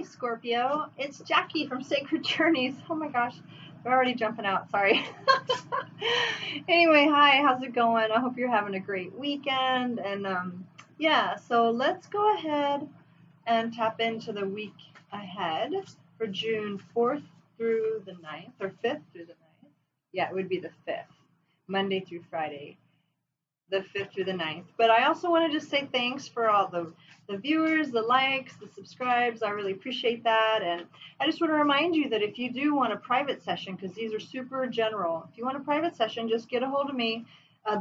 Scorpio. It's Jackie from Sacred Journeys. Oh my gosh, we're already jumping out. Sorry. Anyway, hi, how's it going? I hope you're having a great weekend. And yeah, so let's go ahead and tap into the week ahead for June 4th through the 9th, or 5th through the 9th. Yeah, it would be the 5th, Monday through Friday, the 5th through the 9th. But I also want to just say thanks for all the viewers, the likes, the subscribes. I really appreciate that. And I just want to remind you that if you do want a private session, because these are super general, if you want a private session, just get a hold of me.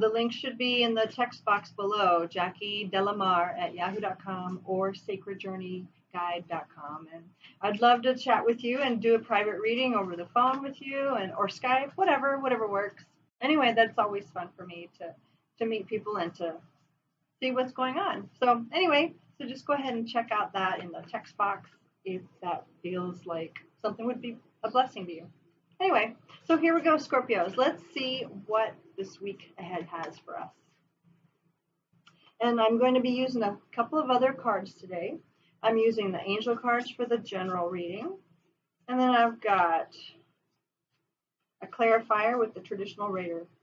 The link should be in the text box below, JackieDelamar@yahoo.com or sacredjourneyguide.com. And I'd love to chat with you and do a private reading over the phone with you, and or Skype, whatever works. Anyway, that's always fun for me to meet people and to see what's going on. So anyway, so just go ahead and check out that in the text box if that feels like something would be a blessing to you. Anyway, so here we go, Scorpios. Let's see what this week ahead has for us. And I'm going to be using a couple of other cards today. I'm using the angel cards for the general reading. And then I've got a clarifier with the traditional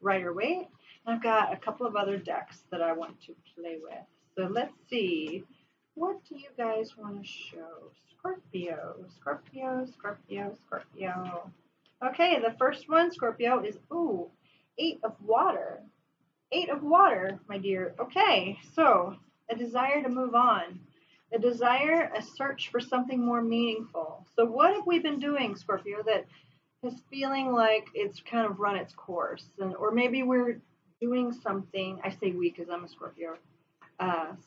Rider-Waite. I've got a couple of other decks that I want to play with. So let's see. What do you guys want to show? Scorpio. Okay, the first one, Scorpio, is, 8 of water. 8 of water, my dear. Okay, so a desire to move on. A desire, a search for something more meaningful. So what have we been doing, Scorpio, that is feeling like it's kind of run its course? Or maybe we're doing something, I say we because I'm a Scorpio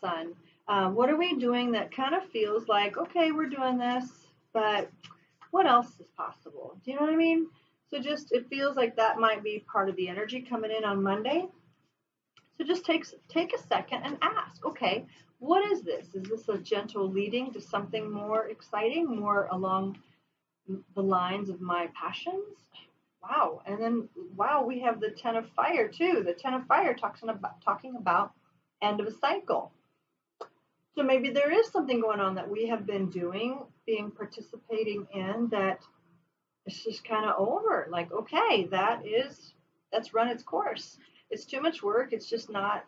sun. What are we doing that kind of feels like, okay, we're doing this, but what else is possible? Do you know what I mean? So just, it feels like that might be part of the energy coming in on Monday. So just take a second and ask, okay, what is this? Is this a gentle leading to something more exciting, more along the lines of my passions? Wow. And then, wow, we have the 10 of fire too. The 10 of fire talking about end of a cycle. So maybe there is something going on that we have been doing, participating in, that it's just kind of over. Like, okay, that's run its course. It's too much work. It's just not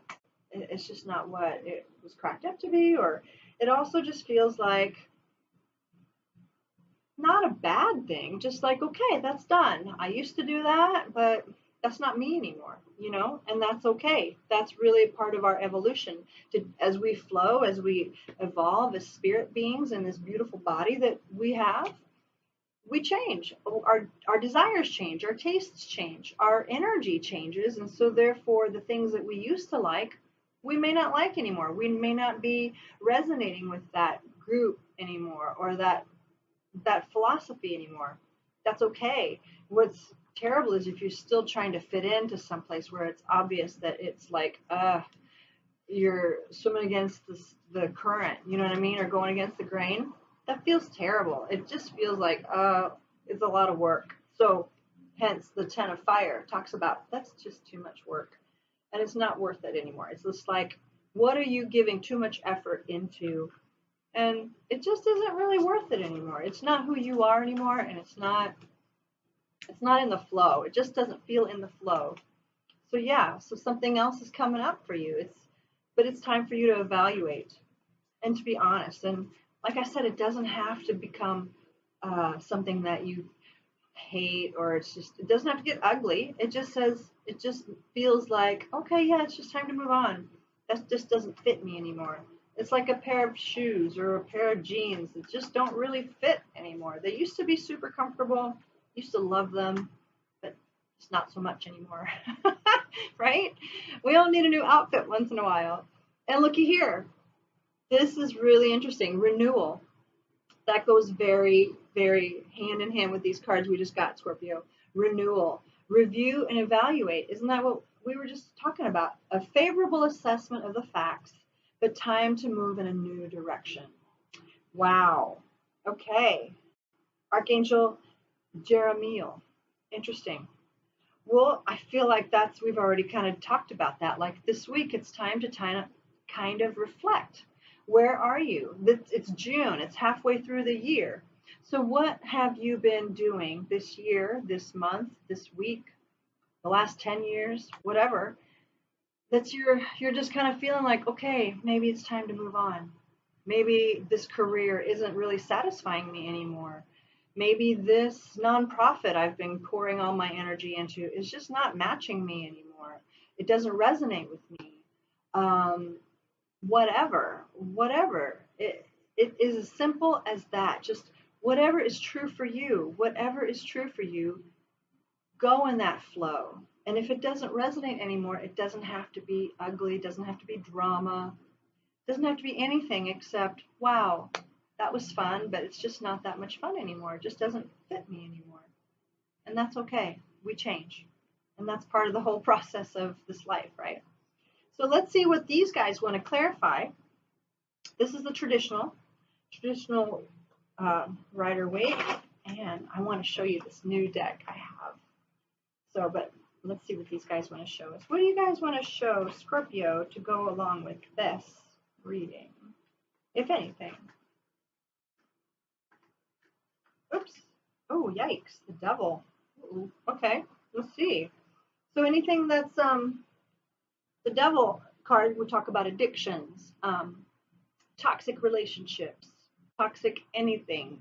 what it was cracked up to be. Or it also just feels like not a bad thing, just like, okay, that's done. I used to do that, but that's not me anymore, and that's okay. That's really a part of our evolution. As we flow, as we evolve as spirit beings in this beautiful body that we have, we change. Our desires change, our tastes change, our energy changes, and so therefore the things that we used to like, we may not like anymore. We may not be resonating with that group anymore, or that philosophy anymore. That's okay. What's terrible is if you're still trying to fit into some place where it's obvious that it's like you're swimming against the current, you know what I mean, or going against the grain. That feels terrible. It just feels like it's a lot of work. So hence the 10 of fire talks about that's just too much work, and it's not worth it anymore. It's just like, what are you giving too much effort into? And it just isn't really worth it anymore. It's not who you are anymore, and it's not in the flow. It just doesn't feel in the flow. So yeah, so something else is coming up for you. But it's time for you to evaluate and to be honest. And like I said, it doesn't have to become something that you hate, or it doesn't have to get ugly. It just feels like, okay, yeah, it's just time to move on. That just doesn't fit me anymore. It's like a pair of shoes or a pair of jeans that just don't really fit anymore. They used to be super comfortable, used to love them, but it's not so much anymore, right? We all need a new outfit once in a while. And looky here, this is really interesting. Renewal. That goes very, very hand in hand with these cards we just got, Scorpio. Renewal. Review and evaluate. Isn't that what we were just talking about? A favorable assessment of the facts, but time to move in a new direction. Wow. Okay. Archangel Jeremiel. Interesting. Well, I feel like we've already kind of talked about that. Like this week, it's time to kind of reflect. Where are you? It's June. It's halfway through the year. So what have you been doing this year, this month, this week, the last 10 years, whatever? That's you're just kind of feeling like, okay, maybe it's time to move on. Maybe this career isn't really satisfying me anymore. Maybe this nonprofit I've been pouring all my energy into is just not matching me anymore. It doesn't resonate with me. Um, whatever. It is as simple as that. Just whatever is true for you, whatever is true for you, go in that flow. And if it doesn't resonate anymore, it doesn't have to be ugly, it doesn't have to be drama, it doesn't have to be anything except, wow, that was fun, but it's just not that much fun anymore. It just doesn't fit me anymore. And that's okay. We change. And that's part of the whole process of this life, right? So let's see what these guys want to clarify. This is the traditional Rider-Waite, and I want to show you this new deck I have. So, but let's see what these guys want to show us. What do you guys want to show Scorpio to go along with this reading, if anything? Oops. Oh, yikes. The devil. Ooh, okay. Let's see. So anything that's the devil card would talk about addictions, toxic relationships, toxic anything.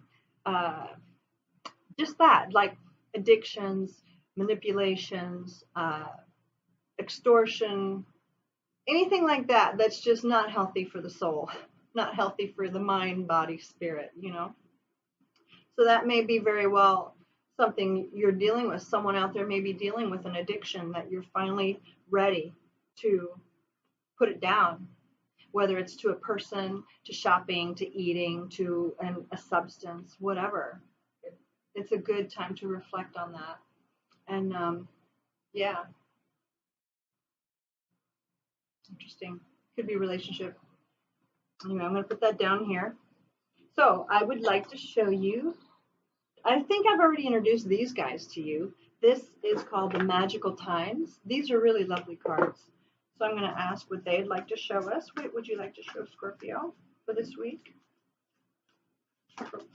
Just that, like addictions, manipulations, extortion, anything like that that's just not healthy for the soul, not healthy for the mind, body, spirit, you know? So that may be very well something you're dealing with. Someone out there may be dealing with an addiction that you're finally ready to put it down, whether it's to a person, to shopping, to eating, to a substance, whatever. It's a good time to reflect on that. And yeah, interesting. Could be a relationship. Anyway, I'm going to put that down here. So I would like to show you, I think I've already introduced these guys to you. This is called the Magical Times. These are really lovely cards. So I'm going to ask what they'd like to show us. What would you like to show Scorpio for this week?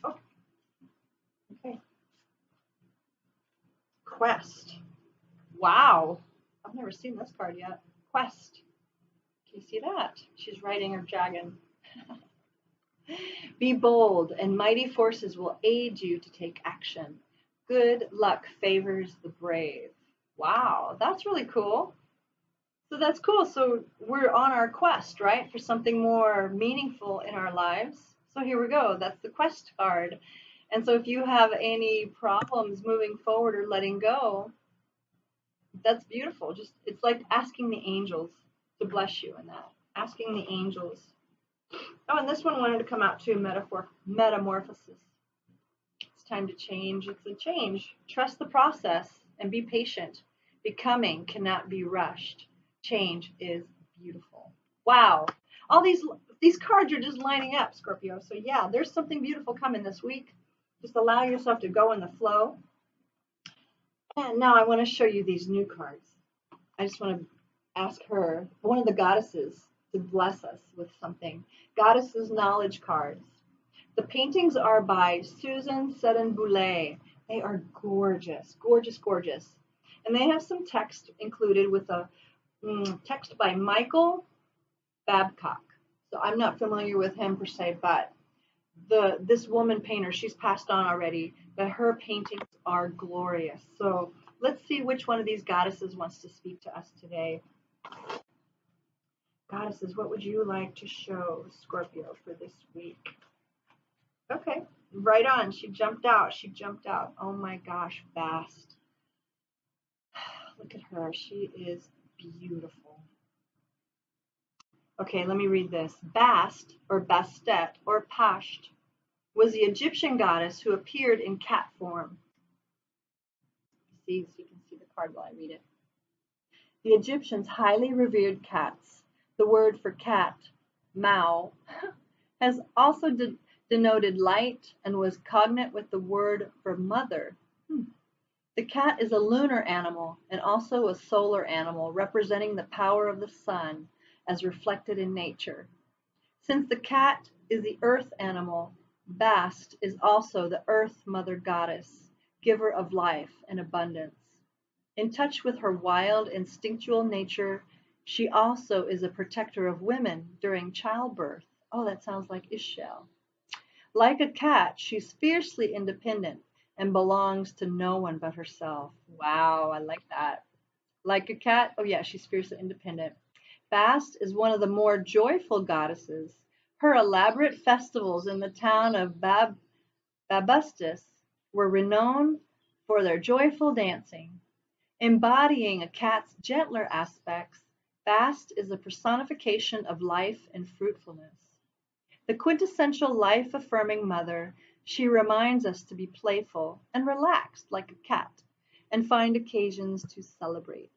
Oh, okay. Quest. Wow. I've never seen this card yet. Quest. Can you see that? She's riding her dragon. Be bold, and mighty forces will aid you to take action. Good luck favors the brave. Wow, that's really cool. So that's cool. So we're on our quest, right, for something more meaningful in our lives. So here we go. That's the quest card. And so if you have any problems moving forward or letting go, that's beautiful. Just it's like asking the angels to bless you in that. Asking the angels. Oh, and this one wanted to come out too, metamorphosis. It's time to change. It's a change. Trust the process and be patient. Becoming cannot be rushed. Change is beautiful. Wow. All these cards are just lining up, Scorpio. So yeah, there's something beautiful coming this week. Just allow yourself to go in the flow. And now I want to show you these new cards. I just want to ask her, one of the goddesses, to bless us with something. Goddesses Knowledge cards. The paintings are by Susan Seddon-Boulay. They are gorgeous, gorgeous, gorgeous. And they have some text included with a text by Michael Babcock. So I'm not familiar with him per se, but this woman painter, she's passed on already, but her paintings are glorious. So let's see which one of these goddesses wants to speak to us today. Goddesses, what would you like to show Scorpio for this week? Okay, right on. She jumped out. She jumped out. Oh my gosh, Bast. Look at her. She is beautiful. Okay, let me read this. Bast, or Bastet, or Pasht, was the Egyptian goddess who appeared in cat form. See, so you can see the card while I read it. The Egyptians highly revered cats. The word for cat, Mao, has also denoted light and was cognate with the word for mother. The cat is a lunar animal and also a solar animal, representing the power of the sun as reflected in nature. Since the cat is the earth animal, Bast is also the earth mother goddess, giver of life and abundance. In touch with her wild, instinctual nature, she also is a protector of women during childbirth. Oh, that sounds like Ishel. Like a cat, she's fiercely independent and belongs to no one but herself. Wow, I like that. Like a cat, oh yeah, she's fiercely independent. Bast is one of the more joyful goddesses. Her elaborate festivals in the town of Babustus were renowned for their joyful dancing. Embodying a cat's gentler aspects, Bast is a personification of life and fruitfulness. The quintessential life-affirming mother, she reminds us to be playful and relaxed like a cat and find occasions to celebrate.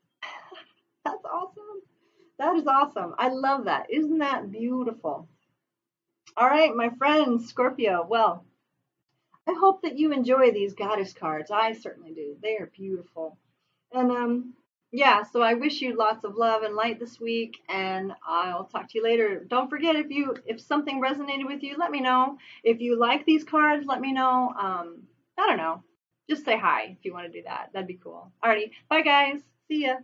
That's awesome. That is awesome. I love that. Isn't that beautiful? All right, my friends, Scorpio. Well, I hope that you enjoy these goddess cards. I certainly do. They are beautiful. And yeah, so I wish you lots of love and light this week, and I'll talk to you later. Don't forget, if something resonated with you, let me know. If you like these cards, let me know. I don't know. Just say hi if you want to do that. That'd be cool. Alrighty, bye guys. See ya.